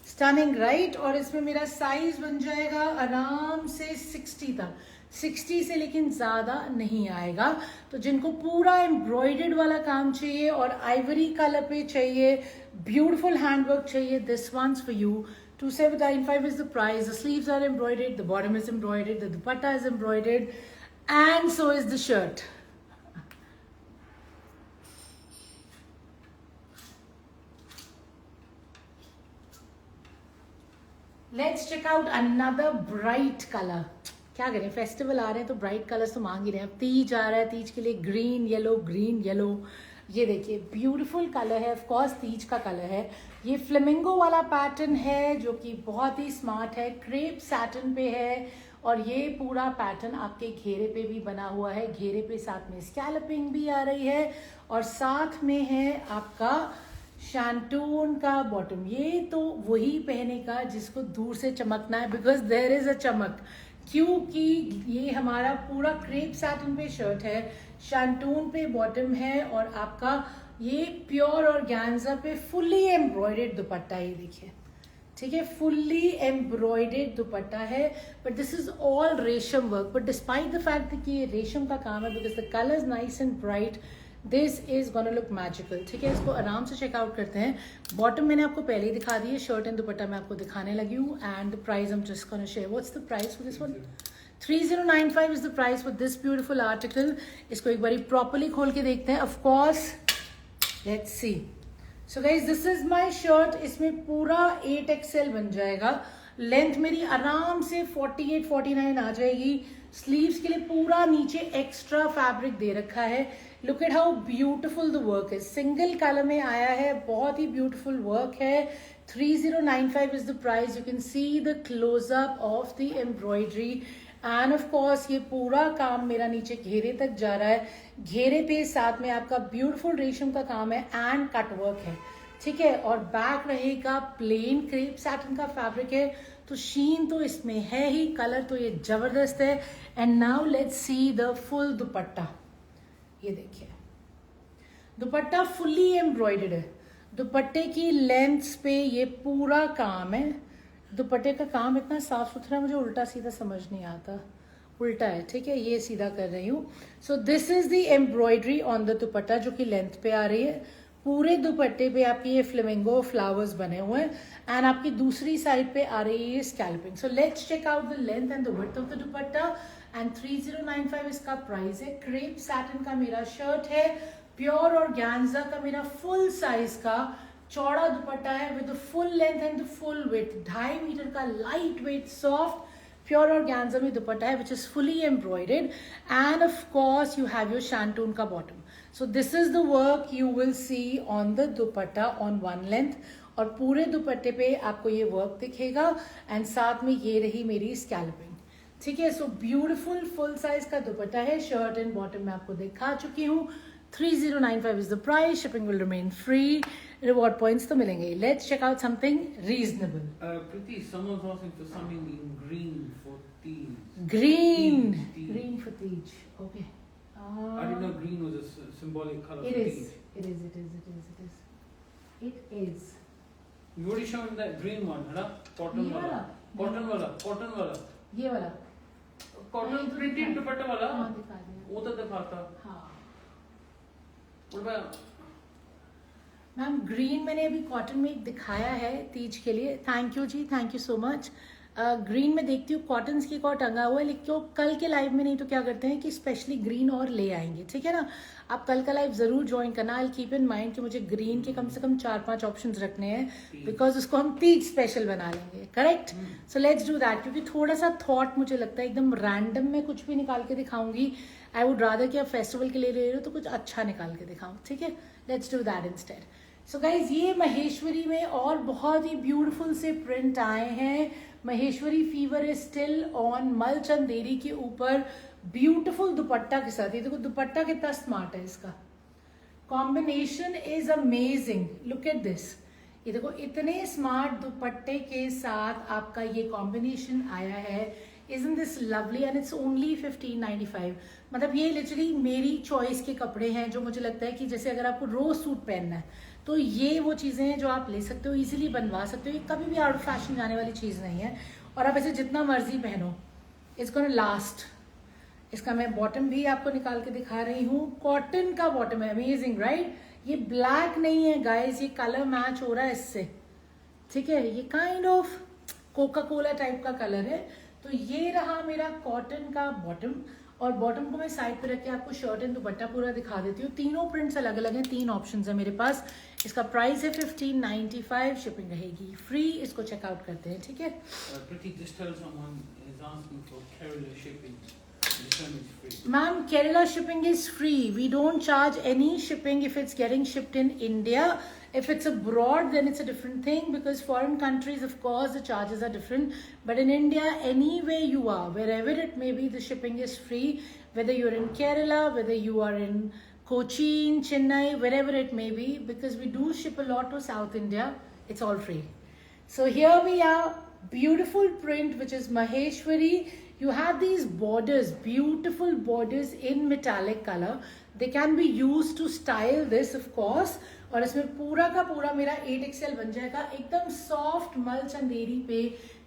stunning right. और इसमें मेरा साइज बन जाएगा आराम से 60 तक, 60 से लेकिन ज़्यादा नहीं आएगा। तो जिनको पूरा एम्ब्रॉयडर्ड वाला काम चाहिए और आइवरी कलर पे चाहिए, ब्यूटिफुल हैंडवर्क चाहिए, this one's for you. 2795 is the price. The sleeves are embroidered, the bottom is embroidered, the dupatta is embroidered, and so is the shirt. Let's check out another bright color. क्या करें, festival आ रहे हैं तो bright colours तो मांग ही रहे हैं। अब तीज आ रहा है, तीज के लिए ग्रीन येलो, ग्रीन येलो। ये देखिए ब्यूटीफुल कलर है, ऑफ कोर्स तीज का कलर है। ये फ्लेमिंगो वाला पैटर्न है जो कि बहुत ही स्मार्ट है, क्रेप सैटिन पे है, और ये पूरा पैटर्न आपके घेरे पे भी बना हुआ है। घेरे पे साथ में स्कैलपिंग भी आ रही है और साथ में है आपका शैंटून का बॉटम। ये तो वही पहने का जिसको दूर से चमकना है, बिकॉज देयर इज अ चमक, क्योंकि ये हमारा पूरा क्रेप सैटिन पे शर्ट है, शैंटून पे बॉटम है, और आपका ये प्योर ऑर्गेन्जा पे फुल्ली एम्ब्रॉयडर्ड दुपट्टा है। ये देखिए, ठीक है, फुल्ली एम्ब्रॉयडर्ड दुपट्टा है, बट दिस इज ऑल रेशम work. But despite the fact कि ये रेशम का काम है, because the colour is nice and bright, this is gonna look magical. ठीक है, इसको आराम से चेकआउट करते हैं। बॉटम मैंने आपको पहले ही दिखा दी है, शर्ट एंड दुपट्टा मैं आपको दिखाने लगी हूँ, and the price I am just gonna share. What's the price for this one? 3095 is the price for this beautiful article. इसको एक बारी प्रॉपरली खोल के देखते हैं. Of course let's see. So guys this is my shirt. इसमें पूरा 8XL बन जाएगा. लेंथ मेरी आराम से 48-49 आ जाएगी. स्लीव्स के लिए पूरा नीचे एक्स्ट्रा फैब्रिक दे रखा है. Look at how beautiful the work है. सिंगल कलर में आया है. बहुत ही ब्यूटिफुल वर्क है. 3095 is the price. You can see the closeup of the embroidery and of course ये पूरा काम मेरा नीचे घेरे तक जा रहा है. घेरे पे साथ में आपका ब्यूटीफुल रेशम का काम है एंड कट वर्क है. ठीक है. और बैक रहेगा प्लेन क्रेप सैटिन का फैब्रिक है. तो शीन तो इसमें है ही. कलर तो ये जबरदस्त है. And now let's see the full दुपट्टा. ये देखिए दुपट्टा फुल्ली एम्ब्रॉयडर्ड है. दुपट्टे की लेंथ्स पे ये पूरा काम है. दुपट्टे का काम इतना साफ सुथरा मुझे उल्टा सीधा समझ नहीं आता. उल्टा है. ठीक है. ये सीधा कर रही हूँ. सो this is the embroidery on the दुपट्टा जो कि लेंथ पे आ रही है. पूरे दुपट्टे पे आपके ये फ्लेमिंगो फ्लावर्स बने हुए हैं एंड आपकी दूसरी साइड पे आ रही है scalloping. So let's check out the length and the width of the dupatta. And 3095 इसका प्राइस है. क्रेप सैटिन का मेरा शर्ट है. प्योर ऑर्गेन्जा का मेरा फुल साइज का चौड़ा दुपट्टा है with full length and full width. 2.5 metre का light weight soft pure organza में दुपट्टा है which is fully embroidered and of course you have your shantung का bottom. So this is the work you will see on the dupatta on one length. और पूरे दुपट्टे पे आपको ये work दिखेगा एंड साथ में ये रही मेरी स्कैल्पिंग. ठीक है. सो ब्यूटिफुल फुल साइज का दुपट्टा है. शर्ट एंड बॉटम में आपको दिखा चुकी हूँ. 3095 is the price. Shipping will remain free. Reward points तो मिलेंगे. Let's check out something reasonable. Preeti, someone's asking for something in green for Tej. Green. Tej. Green for Tej. Okay. I didn't know green was a symbolic color It for is. Tej. It is. It is. It is. It is. It is. You already shown that green one, है ना? Cotton ये वाला. वाला? Cotton वाला. Cotton वाला. ये वाला. Cotton नहीं, तो printed दिखा- दुपट्टा वाला. हाँ दिखा दिया. वो तो दिखाता. हाँ. What about? मैम ग्रीन मैंने अभी कॉटन में एक दिखाया है तीज के लिए. थैंक यू जी. Thank you so much. Green में देखती हूँ कॉटन की एक और टंगा हुआ है लेकिन वो कल के लाइव में नहीं तो क्या करते हैं कि स्पेशली ग्रीन और ले आएंगे. ठीक है ना. आप कल का लाइव जरूर ज्वाइन करना. आई कीप इन माइंड कि मुझे ग्रीन के कम से कम 4-5 ऑप्शंस रखने हैं बिकॉज उसको हम तीज स्पेशल बना लेंगे. Correct. So let's do that. क्योंकि थोड़ा सा थॉट मुझे लगता है एकदम रैंडम में कुछ भी निकाल के दिखाऊंगी. आई वुड रादर कि आप फेस्टिवल के लिए ले रहे हो तो कुछ अच्छा निकाल के दिखाऊं. ठीक है. Let's do that instead. So guys ये महेश्वरी में और बहुत ही ब्यूटीफुल से प्रिंट आए हैं. Maheshwari fever is still on. मल चंदेरी के ऊपर ब्यूटीफुल दुपट्टा के साथ. ये देखो दुपट्टा कितना स्मार्ट है. इसका combination is amazing. Look at this. ये देखो इतने स्मार्ट दुपट्टे के साथ आपका ये कॉम्बिनेशन आया है. Isn't this lovely and it's only 1595. मतलब ये लिटरली मेरी चॉइस के कपड़े हैं जो मुझे लगता है कि जैसे अगर आपको रोज सूट पहनना है तो ये वो चीज़ें हैं जो आप ले सकते हो. इजीली बनवा सकते हो. ये कभी भी आउट ऑफ फैशन जाने वाली चीज़ नहीं है. और आप ऐसे जितना मर्जी पहनो इट्स गोना लास्ट. इसका मैं बॉटम भी आपको निकाल के दिखा रही हूँ. कॉटन का बॉटम है. Amazing right. ये ब्लैक नहीं है गाइज. ये कलर मैच हो रहा है इससे. ठीक है. ये kind of Coca Cola type का कलर है. तो ये रहा मेरा कॉटन का बॉटम. और बॉटम को मैं साइड पे रख के आपको शर्ट एंड दुपट्टा पूरा दिखा देती हूँ. तीनों प्रिंट्स अलग अलग हैं. 3 ऑप्शंस है मेरे पास. इसका प्राइस है 1595. शिपिंग रहेगी फ्री. इसको चेकआउट करते हैं. ठीक है. Preeti, just tell someone is asking for Kerala shipping. Return is free. Ma'am, Kerala shipping is free. We don't charge any shipping if it's getting shipped in India. If it's abroad, then it's a different thing because foreign countries, of course, the charges are different. But in India, anywhere you are, wherever it may be, the shipping is free. Whether you're in Kerala, whether you are in Cochin, Chennai, wherever it may be, because we do ship a lot to South India, it's all free. So here we are, beautiful print which is Maheshwari. You have these borders, beautiful borders in metallic color. They can be used to style this, of course. और इसमें पूरा का पूरा मेरा 8XL बन जाएगा. एकदम soft मल चंदेरी पे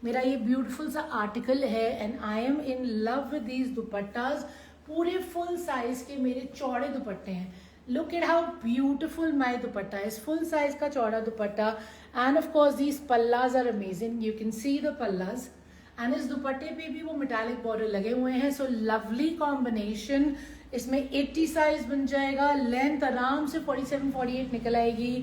मेरा ये ब्यूटीफुल सा आर्टिकल है. And I M in love with these dupattas. पूरे फुल साइज के मेरे चौड़े दुपट्टे हैं. Look at how beautiful my dupatta is. Full size का चौड़ा दुपट्टा. And of course these pallas are amazing. You can see the pallas. And इस दुपट्टे पे भी वो मेटालिक बॉर्डर लगे हुए हैं. So lovely combination. इसमें 80 साइज बन जाएगा. लेंथ आराम से 47-48 निकल आएगी.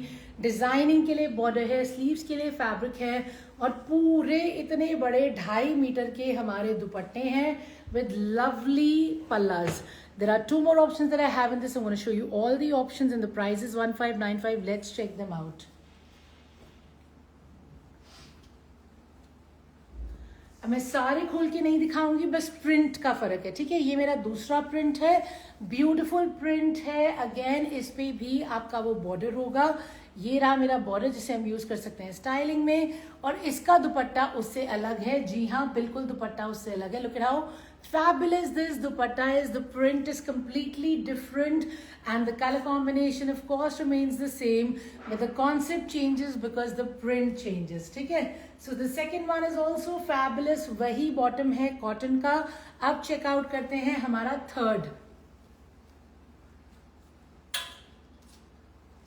डिजाइनिंग के लिए बॉर्डर है, स्लीव्स के लिए फैब्रिक है, और पूरे इतने बड़े 2.5 मीटर के हमारे दुपट्टे हैं with lovely pallas. There are 2 more options that I have in this. I'm going to show you all the options and the prices 1595. Let's check them out. अब मैं सारे खोल के नहीं दिखाऊंगी, बस प्रिंट का फर्क है. ठीक है, ये मेरा दूसरा प्रिंट है. ब्यूटीफुल प्रिंट है. अगेन इस पे भी आपका वो बॉर्डर होगा. ये रहा मेरा बॉर्डर जिसे हम यूज कर सकते हैं स्टाइलिंग में. और इसका दुपट्टा उससे अलग है. जी हाँ, बिल्कुल दुपट्टा उससे अलग है. Look at how fabulous this dupatta is. The print is completely different and the color combination of course remains the same, but the concept changes because the print changes. ठीक है, so the second one is also fabulous. वही bottom है cotton का. अब checkout करते हैं हमारा third.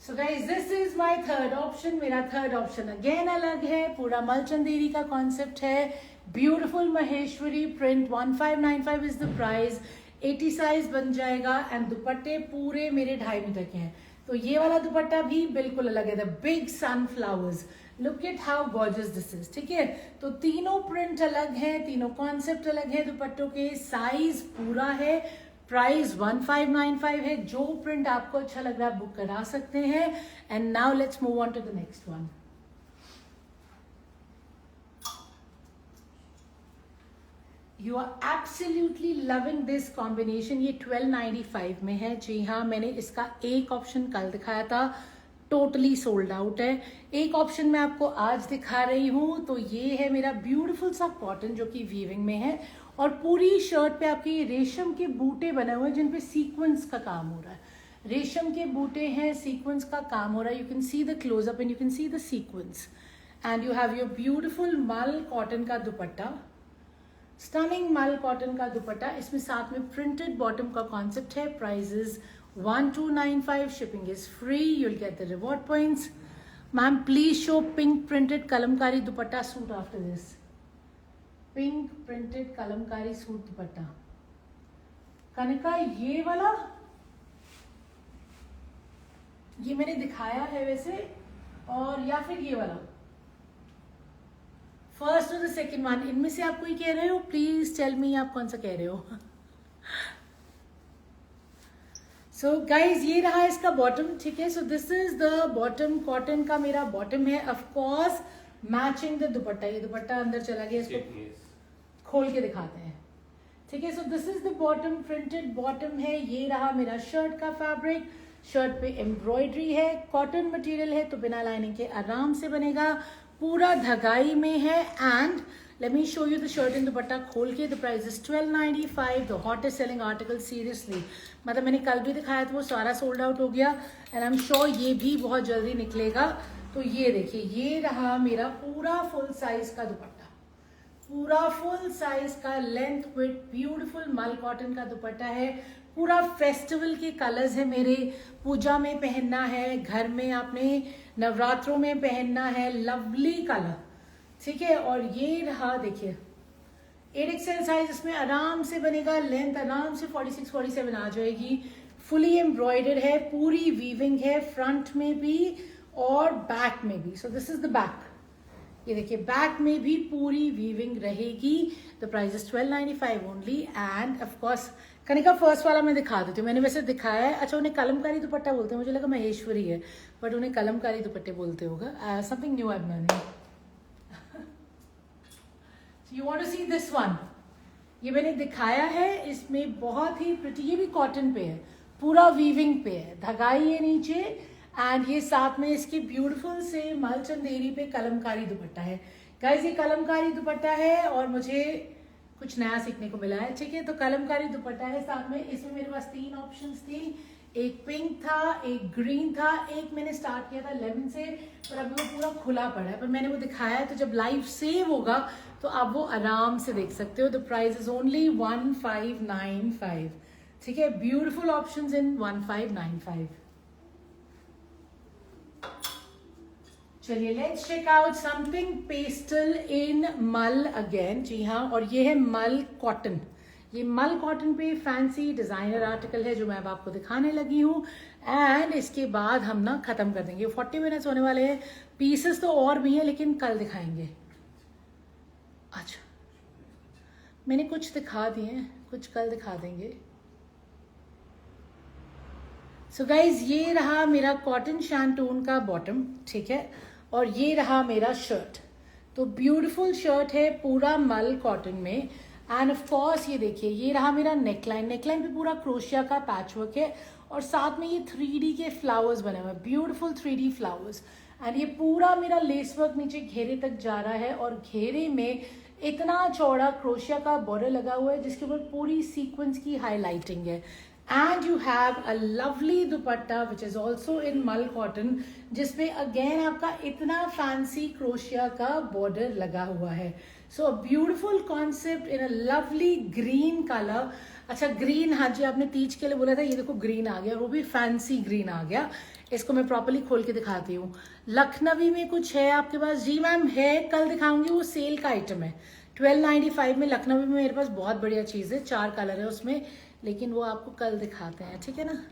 So guys, this is my third option. मेरा थर्ड ऑप्शन अगेन अलग है. पूरा मलचंदेरी का कॉन्सेप्ट है. Beautiful Maheshwari print. 1595 is the price. 80 size बन जाएगा एंड दुपट्टे पूरे मेरे 2.5 मीटर के हैं. तो ये वाला दुपट्टा भी बिल्कुल अलग है. The big sunflowers. Look at how gorgeous this is. ठीक है, तो तीनों प्रिंट अलग है, तीनों कॉन्सेप्ट अलग है दुपट्टों के. साइज पूरा है. प्राइस 1595 है. जो प्रिंट आपको अच्छा लग रहा है बुक करा सकते हैं. And now let's move on to the next one. You are absolutely loving this combination. ये 1295 में है. जी हाँ, मैंने इसका एक ऑप्शन कल दिखाया था, टोटली सोल्ड आउट है. एक ऑप्शन मैं आपको आज दिखा रही हूं. तो ये है मेरा ब्यूटीफुल सा कॉटन जो कि वीविंग में है, और पूरी शर्ट पे आपके ये रेशम के बूटे बने हुए हैं जिन पे सीक्वेंस का काम हो रहा है. रेशम के बूटे हैं, सीक्वेंस का काम हो रहा है. You can see the closeup and you can see the sequence. And you have your beautiful मल कॉटन का दुपट्टा. स्टनिंग मल कॉटन का दुपट्टा. इसमें साथ में प्रिंटेड बॉटम का कॉन्सेप्ट है. Prices 1295. Shipping is free. You'll get the reward points. Ma'am please show pink printed Kalamkari dupatta suit after this. Pink printed Kalamkari suit dupatta. Kanika ये वाला ये मैंने दिखाया है वैसे, और या फिर ये वाला फर्स्ट और द सेकेंड वन. इनमें से आप कोई कह रहे हो? प्लीज टेल मी आप कौन सा कह रहे हो. सो गाइज ये रहा इसका बॉटम. ठीक है, so this is the bottom. Cotton का मेरा बॉटम है. ऑफ कोर्स मैचिंग द दुपट्टा. ये दुपट्टा अंदर चला गया, इसको खोल के दिखाते हैं. ठीक है, so this is the bottom. Printed bottom है. ये रहा मेरा शर्ट का फैब्रिक. शर्ट पे एम्ब्रॉयडरी है. कॉटन मटेरियल है तो बिना लाइनिंग के आराम से बनेगा. पूरा धगाई में है. And let me show you the shirt in दुपट्टा खोल के. The price is 1295. The hottest selling article. Seriously, मतलब मैंने कल भी दिखाया था वो सारा सोल्ड आउट हो गया, एंड आई एम श्योर ये भी बहुत जल्दी निकलेगा. तो ये देखिए, ये रहा मेरा पूरा फुल साइज का दुपट्टा. पूरा फुल साइज का लेंथ विथ ब्यूटीफुल मल कॉटन का दुपट्टा है. पूरा फेस्टिवल के कलर्स है मेरे. पूजा में पहनना है, घर में आपने नवरात्रों में पहनना है. Lovely colour. ठीक है, और ये रहा देखिए 8XL साइज इसमें आराम से बनेगा. लेंथ आराम से 46-47 आ जाएगी. फुली एम्ब्रॉयडर्ड है. पूरी वीविंग है, फ्रंट में भी और बैक में भी. सो दिस इज द बैक. ये देखिए, बैक में भी पूरी वीविंग रहेगी. The price is 1295 only. And of course Kanika first वाला मैं दिखा देती हूँ. मैंने वैसे दिखाया है. अच्छा, उन्हें कलमकारी दुपट्टा बोलते हैं. मुझे लगा महेश्वरी है, बट उन्हें कलमकारी दुपट्टे बोलते होगा. Something new I am learning. You want to see this one. ये मैंने दिखाया है. इसमें बहुत ही प्रिटी. ये भी कॉटन पे है, पूरा वीविंग पे है. धगाई है नीचे, एंड ये साथ में इसकी ब्यूटीफुल से मलचंदेरी पे कलमकारी दुपट्टा है. गाइस ये कलमकारी दुपट्टा है और मुझे कुछ नया सीखने को मिला है. ठीक है, तो कलमकारी दुपट्टा है. साथ में इसमें मेरे पास 3 ऑप्शंस थी. एक पिंक था, एक ग्रीन था, एक मैंने स्टार्ट किया था लेमन से, पर अभी वो पूरा खुला पड़ा है. पर मैंने वो दिखाया है, तो जब लाइव सेव होगा तो आप वो आराम से देख सकते हो. The price is only 1595. ठीक है, ब्यूटिफुल ऑप्शंस इन 1595. चलिए let's check out something pastel in मल अगेन। जी हाँ, और ये है मल कॉटन। ये मल कॉटन पे फैंसी डिजाइनर आर्टिकल है जो मैं अब आपको दिखाने लगी हूँ। एंड इसके बाद हम ना खत्म कर देंगे। 40 मिनट्स होने वाले हैं। पीसेस तो और भी हैं लेकिन कल दिखाएंगे। अच्छा, मैंने कुछ दिखा दिए, कुछ कल दिखा देंगे। सो गाइज, ये रहा मेरा कॉटन शैंटून का बॉटम, ठीक है, और ये रहा मेरा शर्ट। तो ब्यूटीफुल शर्ट है, पूरा मल कॉटन में। एंड ऑफ कोर्स ये देखिए, ये रहा मेरा नेकलाइन। नेकलाइन पे पूरा क्रोशिया का पैचवर्क है और साथ में ये 3D के फ्लावर्स बने हुए हैं, ब्यूटीफुल 3D फ्लावर्स। एंड ये पूरा मेरा लेस वर्क नीचे घेरे तक जा रहा है और घेरे में इतना चौड़ा क्रोशिया का बॉर्डर लगा हुआ है जिसके ऊपर पूरी सीक्वेंस की हाईलाइटिंग है। And you have a lovely dupatta which is also in मल कॉटन, जिसपे अगेन आपका इतना फैंसी क्रोशिया का बॉर्डर लगा हुआ है। So a beautiful concept in a lovely green colour. अच्छा ग्रीन, हाँ जी, आपने तीज के लिए बोला था, ये देखो ग्रीन आ गया, वो भी फैंसी ग्रीन आ गया। इसको मैं प्रॉपर्ली खोल के दिखाती हूँ। लखनवी में कुछ है आपके पास? जी मैम है, कल दिखाऊंगी। वो सेल का आइटम है, 1295 में। लखनवी में मेरे पास बहुत बढ़िया चीज़ है, 4 कलर है उसमें, लेकिन वो आपको कल दिखाते हैं, ठीक है ना।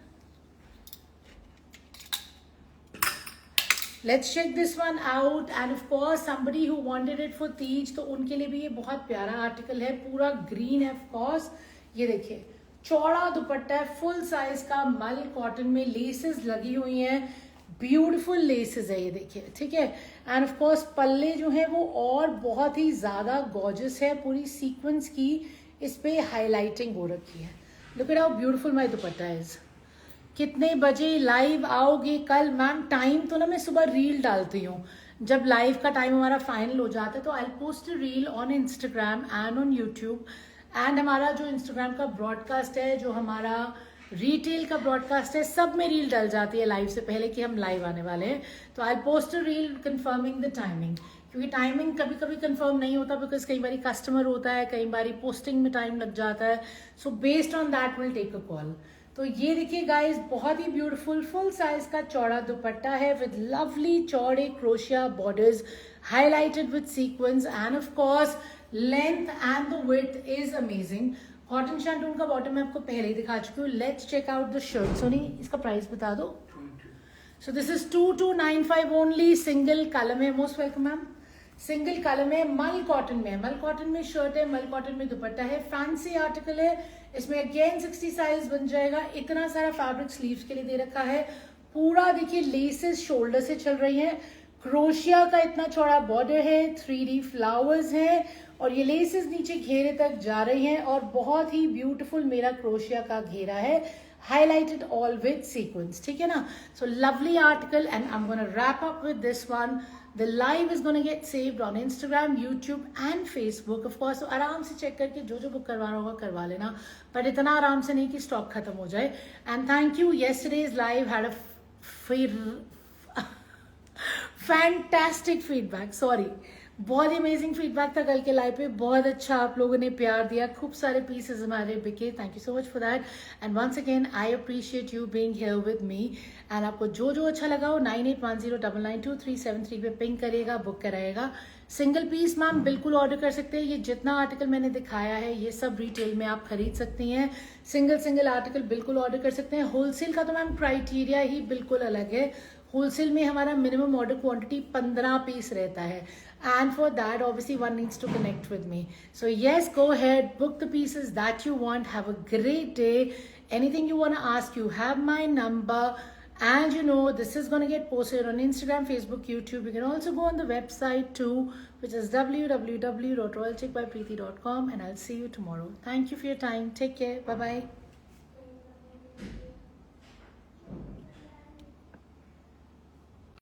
Let's check this one out. And of course somebody who wanted it for Teej, तो उनके लिए भी ये बहुत प्यारा आर्टिकल है। पूरा ग्रीन है ऑफ कोर्स। ये देखिए, चौड़ा दुपट्टा है, फुल साइज का मल कॉटन में, लेसेस लगी हुई हैं, ब्यूटीफुल लेसेस है ये देखिए, ठीक है। एंड ऑफ कोर्स पल्ले जो है वो और बहुत ही ज्यादा गॉर्जियस है, पूरी सीक्वेंस की इस पे हाईलाइटिंग हो रखी है। Look at how beautiful my dupatta is. कितने बजे लाइव आओगे कल? मैम टाइम तो ना मैं सुबह रील डालती हूँ, जब लाइव का टाइम हमारा फाइनल हो जाता है तो I post reel on Instagram and on YouTube. And हमारा जो इंस्टाग्राम का ब्रॉडकास्ट है, जो हमारा रिटेल का ब्रॉडकास्ट है, सब में रील डल जाती है लाइव से पहले कि हम लाइव आने वाले हैं। तो I post a reel confirming the timing, क्योंकि टाइमिंग कभी कभी कंफर्म नहीं होता बिकॉज कई बार कस्टमर होता है, कई बार पोस्टिंग में टाइम लग जाता है। So based on that will take a call. तो ये देखिए गाइज, बहुत ही ब्यूटीफुल फुल साइज का चौड़ा दुपट्टा है विद लवली चौड़े क्रोशिया borders highlighted with sequins. And of course length and the width is amazing. Cotton shantung का बॉटम मैं आपको पहले ही दिखा चुकी हूँ। Let's check out the shirt. Soni, इसका प्राइस बता दो। So this is 2295 only. Single colour में, most welcome ma'am. Single colour में, मल कॉटन में, मल कॉटन में शर्ट है, मल कॉटन में दुपट्टा है, फैंसी आर्टिकल है। इसमें अगेन 60 साइज बन जाएगा। इतना सारा फैब्रिक स्लीव्स के लिए दे रखा है। पूरा देखिए लेसेस शोल्डर से चल रही हैं, क्रोशिया का इतना चौड़ा बॉर्डर है, 3D फ्लावर्स हैं और ये लेसेस नीचे घेरे तक जा रही हैं और बहुत ही ब्यूटीफुल मेरा क्रोशिया का घेरा है, highlighted all with sequins, ठीक है ना। So lovely article and I'm going to wrap up with this one. The live is going to get saved on Instagram, YouTube and Facebook of course. So आराम से check करके जो जो book करवाना होगा करवा लेना, पर इतना आराम से नहीं कि स्टॉक खत्म हो जाए। And thank you, yesterday's live had a fantastic feedback. Sorry, बहुत अमेजिंग फीडबैक था कल के लाइव पे। बहुत अच्छा आप लोगों ने प्यार दिया, खूब सारे पीसेस हमारे बिके। Thank you so much for that and once again I appreciate you being here with me. And आपको जो जो अच्छा लगा हो 9810992373 पे पिंग करिएगा, बुक कराएगा। सिंगल पीस मैम बिल्कुल ऑर्डर कर सकते हैं। ये जितना आर्टिकल मैंने दिखाया है ये सब रिटेल में आप खरीद सकती हैं। सिंगल आर्टिकल बिल्कुल ऑर्डर कर सकते हैं। होलसेल का तो मैम क्राइटेरिया ही बिल्कुल अलग है। होलसेल में हमारा मिनिमम ऑर्डर क्वांटिटी 15 पीस रहता है and for that obviously one needs to connect with me. So yes, go ahead, book the pieces that you want. Have a great day. Anything you want to ask, you have my number. And you know this is going to get posted on Instagram, Facebook, YouTube. You can also go on the website too, which is www.royalchickbypreeti.com, and I'll see you tomorrow. Thank you for your time. Take care. Bye bye.